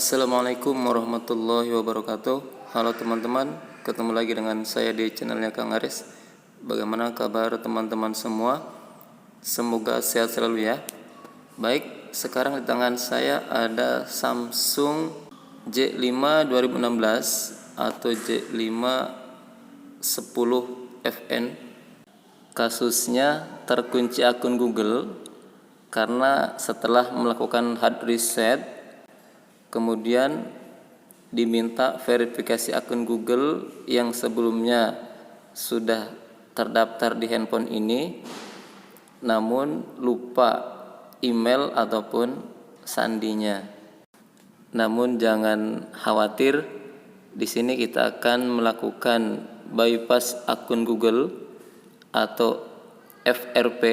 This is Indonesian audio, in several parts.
Assalamualaikum warahmatullahi wabarakatuh. Halo teman-teman, ketemu lagi dengan saya di channelnya Kang Aris. Bagaimana kabar teman-teman semua? Semoga sehat selalu ya. Baik, sekarang di tangan saya ada Samsung J5 2016 atau J5 10 FN. Kasusnya terkunci akun Google karena setelah melakukan hard reset kemudian diminta verifikasi akun Google yang sebelumnya sudah terdaftar di handphone ini, namun lupa email ataupun sandinya. Namun jangan khawatir, di sini kita akan melakukan bypass akun Google atau FRP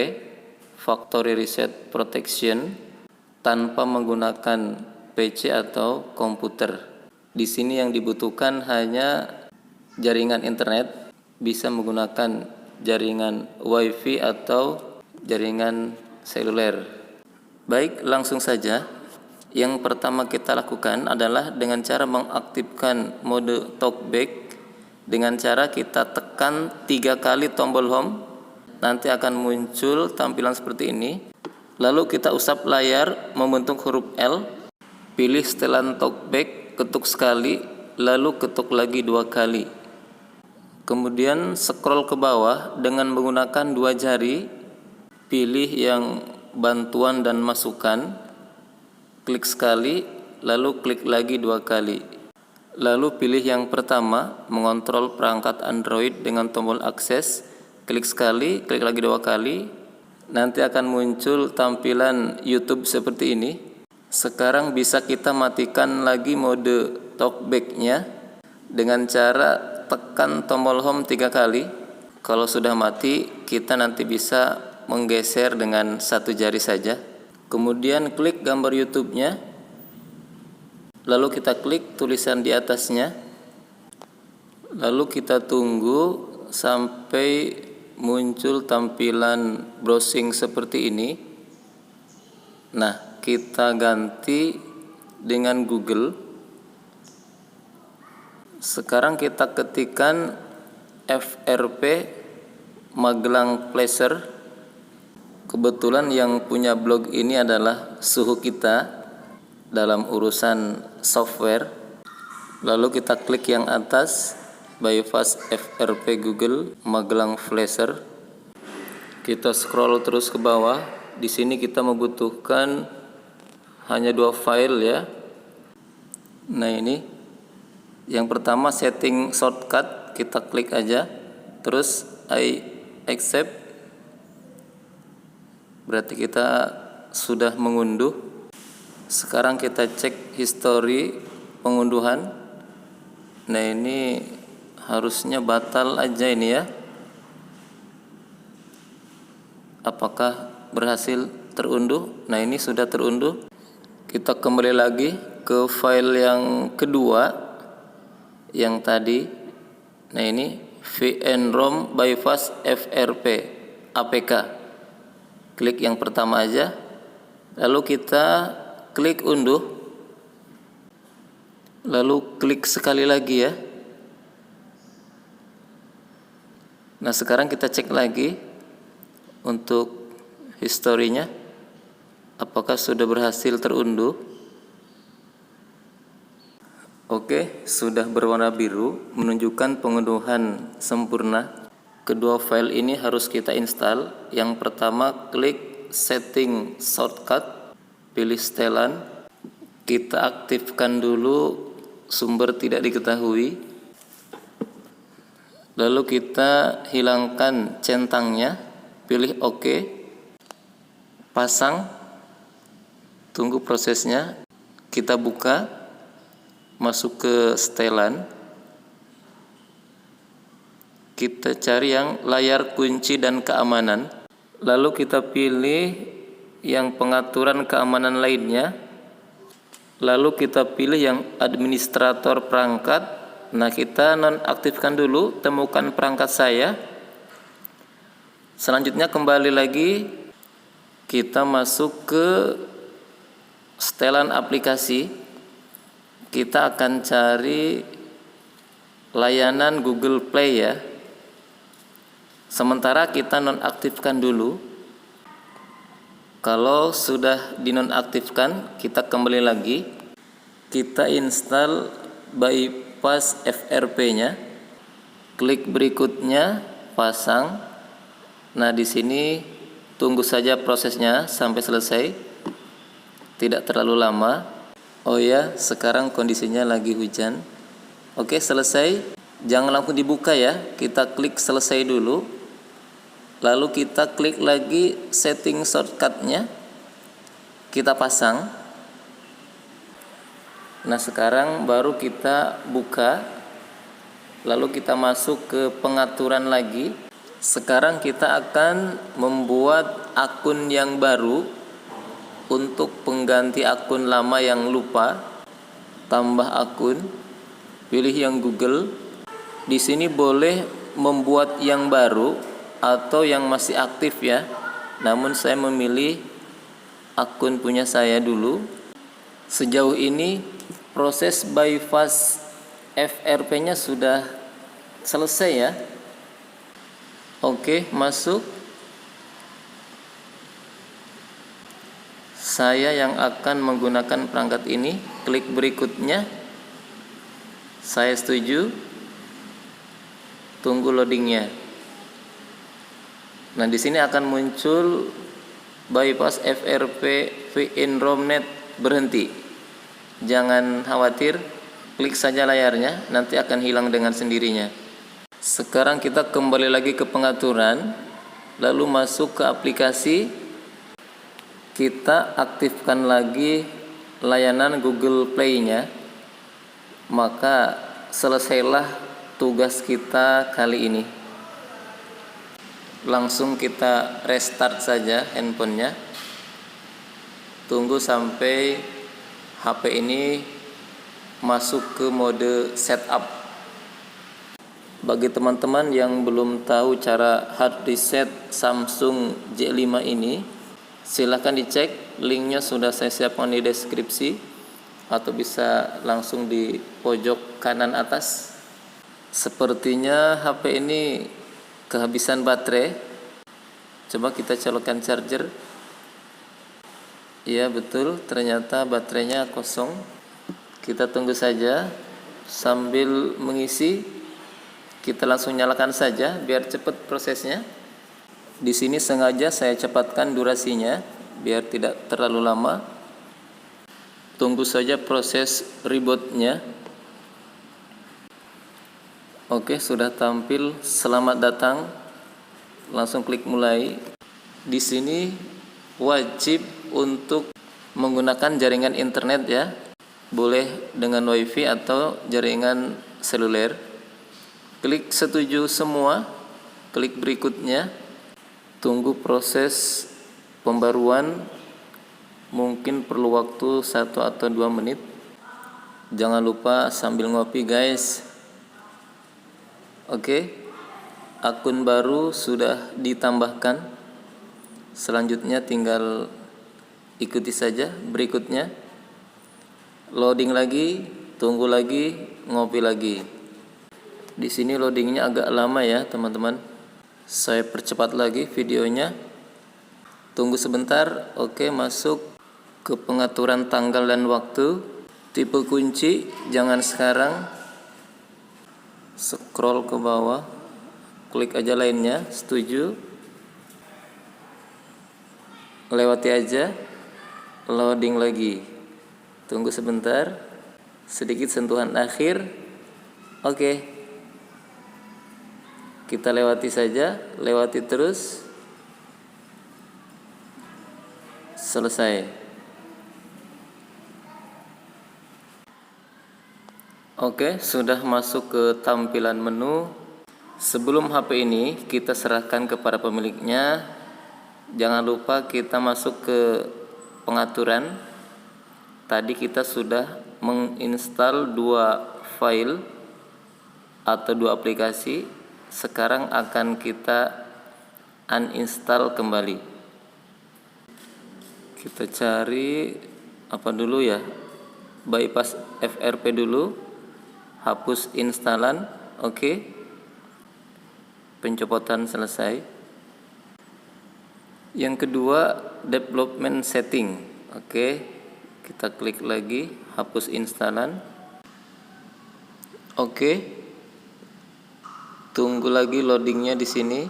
(Factory Reset Protection) tanpa menggunakan PC atau komputer. Di sini yang dibutuhkan hanya jaringan internet, bisa menggunakan jaringan WiFi atau jaringan seluler. Baik, langsung saja. Yang pertama kita lakukan adalah dengan cara mengaktifkan mode talkback dengan cara kita tekan 3 kali tombol home. Nanti akan muncul tampilan seperti ini. Lalu kita usap layar membentuk huruf L. Pilih setelan talkback, ketuk sekali, lalu ketuk lagi 2 kali. Kemudian scroll ke bawah dengan menggunakan 2 jari, pilih yang bantuan dan masukan, klik sekali, lalu klik lagi 2 kali. Lalu pilih yang pertama, mengontrol perangkat Android dengan tombol akses, klik sekali, klik lagi 2 kali. Nanti akan muncul tampilan YouTube seperti ini. Sekarang bisa kita matikan lagi mode talkback-nya dengan cara tekan tombol home 3 kali. Kalau sudah mati, kita nanti bisa menggeser dengan 1 jari saja. Kemudian klik gambar YouTube-nya. Lalu kita klik tulisan di atasnya. Lalu kita tunggu sampai muncul tampilan browsing seperti ini. Nah, kita ganti dengan Google. Sekarang kita ketikkan FRP Magelang Placer. Kebetulan yang punya blog ini adalah suhu kita dalam urusan software. Lalu kita klik yang atas, bypass FRP Google Magelang Placer. Kita scroll terus ke bawah. Di sini kita membutuhkan hanya 2 file ya. Nah, ini yang pertama setting shortcut, kita klik aja, terus I accept, berarti kita sudah mengunduh. Sekarang kita cek history pengunduhan. Nah, ini harusnya batal aja ini ya. Apakah berhasil terunduh? Nah, ini sudah terunduh. Kita kembali lagi ke file yang kedua yang tadi. Nah, ini VN-ROM bypass FRP APK. Klik yang pertama aja. Lalu kita klik unduh. Lalu klik sekali lagi ya. Nah, sekarang kita cek lagi untuk historinya. Apakah sudah berhasil terunduh? Oke, sudah berwarna biru menunjukkan pengunduhan sempurna. Kedua file ini harus kita install. Yang pertama klik setting shortcut, pilih setelan. Kita aktifkan dulu sumber tidak diketahui. Lalu kita hilangkan centangnya, pilih OK. Pasang. Tunggu prosesnya. Kita buka, masuk ke setelan. Kita cari yang layar kunci dan keamanan. Lalu kita pilih yang pengaturan keamanan lainnya. Lalu kita pilih yang administrator perangkat. Nah, kita nonaktifkan dulu, temukan perangkat saya. Selanjutnya kembali lagi, kita masuk ke setelan aplikasi. kita akan cari layanan Google Play ya. Sementara kita nonaktifkan dulu. Kalau sudah dinonaktifkan, kita kembali lagi. Kita install bypass FRP-nya. Klik berikutnya, pasang. Nah, di sini tunggu saja prosesnya sampai selesai. Tidak terlalu lama. Oh ya, sekarang kondisinya lagi hujan. Oke, selesai. Jangan langsung dibuka ya. Kita klik selesai dulu. Lalu kita klik lagi setting shortcut-nya. Kita pasang. Nah, sekarang baru kita buka. Lalu kita masuk ke pengaturan lagi. Sekarang kita akan membuat akun yang baru. Untuk pengganti akun lama yang lupa, tambah akun, pilih yang Google. Di sini boleh membuat yang baru atau yang masih aktif ya. Namun saya memilih akun punya saya dulu. Sejauh ini proses bypass FRP-nya sudah selesai ya. Oke, masuk. Saya yang akan menggunakan perangkat ini, klik berikutnya. Saya setuju. Tunggu loadingnya. Nah, di sini akan muncul bypass FRP VinRomNet berhenti. Jangan khawatir, klik saja layarnya, nanti akan hilang dengan sendirinya. Sekarang kita kembali lagi ke pengaturan, lalu masuk ke aplikasi. Kita aktifkan lagi layanan Google Play-nya. Maka selesailah tugas kita kali ini. Langsung kita restart saja handphonenya. Tunggu sampai HP ini masuk ke mode setup. Bagi teman-teman yang belum tahu cara hard reset Samsung J5 ini, silahkan dicek, linknya sudah saya siapkan di deskripsi atau bisa langsung di pojok kanan atas. Sepertinya HP ini kehabisan baterai. Coba kita colokkan charger. Iya betul, ternyata baterainya kosong. Kita tunggu saja. Sambil mengisi, kita langsung nyalakan saja biar cepat prosesnya. Di sini sengaja saya cepatkan durasinya biar tidak terlalu lama. Tunggu saja proses rebootnya. Oke, sudah tampil. Selamat datang. Langsung klik mulai. Di sini wajib untuk menggunakan jaringan internet ya. Boleh dengan WiFi atau jaringan seluler. Klik setuju semua. Klik berikutnya. Tunggu proses pembaruan, mungkin perlu waktu 1 atau 2 menit. Jangan lupa sambil ngopi guys. Oke, akun baru sudah ditambahkan. Selanjutnya tinggal ikuti saja berikutnya. Loading lagi, tunggu lagi, ngopi lagi. Di sini loadingnya agak lama ya teman-teman. Saya percepat lagi videonya. Tunggu sebentar. Oke, masuk ke pengaturan tanggal dan waktu. Tipe kunci, jangan sekarang. Scroll ke bawah. Klik aja lainnya, setuju. Lewati aja. Loading lagi. Tunggu sebentar. Sedikit sentuhan akhir. Oke. Kita lewati saja, lewati terus. Selesai. Oke, sudah masuk ke tampilan menu. Sebelum HP ini kita serahkan kepada pemiliknya, jangan lupa kita masuk ke pengaturan. Tadi kita sudah menginstal 2 file atau 2 aplikasi. Sekarang akan kita uninstall kembali. Kita cari apa dulu ya? bypass FRP dulu, hapus instalan, oke. Pencopotan selesai. Yang kedua, development setting. Oke, kita klik lagi, hapus instalan. Oke. Tunggu lagi loadingnya di sini,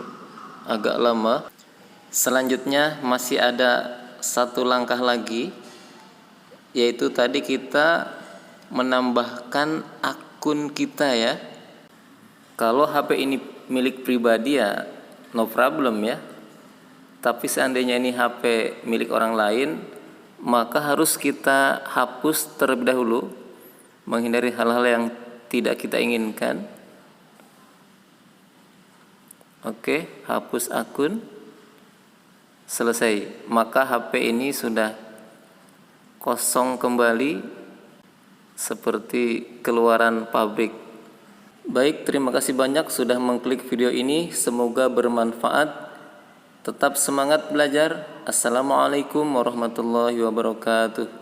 agak lama. Selanjutnya masih ada satu langkah lagi, yaitu tadi kita menambahkan akun kita ya. Kalau HP ini milik pribadi ya no problem ya. Tapi seandainya ini HP milik orang lain, maka harus kita hapus terlebih dahulu, menghindari hal-hal yang tidak kita inginkan. Oke, hapus akun. Selesai. Maka HP ini sudah kosong kembali seperti keluaran pabrik. Baik, terima kasih banyak sudah mengklik video ini. Semoga bermanfaat. Tetap semangat belajar. Assalamualaikum warahmatullahi wabarakatuh.